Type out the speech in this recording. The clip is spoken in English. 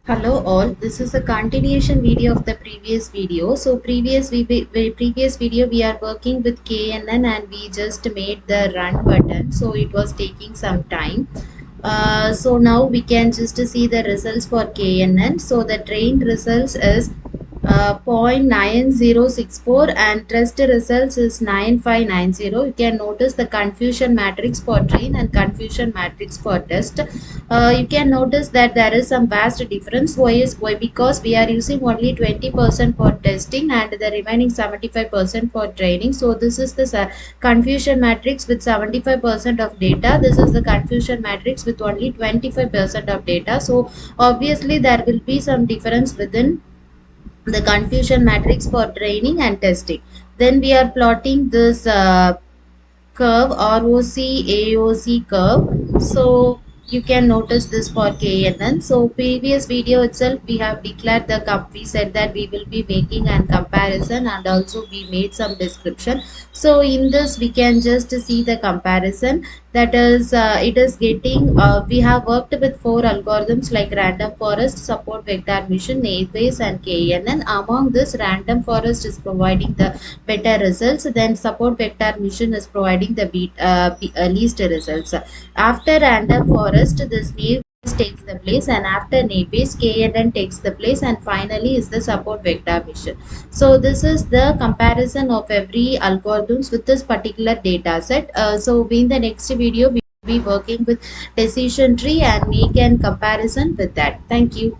Hello all, this is a continuation video of the previous video. So previous video we are working with KNN and we just made the run button. So it was taking some time. So now we can just see the results for KNN. So the trained results is 0.9064 and test results is 9590. You can notice the confusion matrix for train and confusion matrix for test. You can notice that there is some vast difference. Why? Because we are using only 20% for testing and the remaining 75% for training. So this is the confusion matrix with 75% of data. This is the confusion matrix with only 25% of data. So obviously there will be some difference within the confusion matrix for training and testing. Then we are plotting this curve ROC AOC curve. So you can notice this for KNN. So previous video itself we have declared we said that we will be making an comparison and also we made some description. So in this we can just see the comparison, that is it is getting we have worked with four algorithms like random forest, support vector mission, nairbase and KNN. Among this, random forest is providing the better results, then support vector mission is providing the least results. After random forest, this nairbase takes the place, and after nairbase KNN takes the place, and finally is the support vector mission. So this is the comparison of every algorithms with this particular data set. So in the next video we will be working with decision tree and make an comparison with that. Thank you.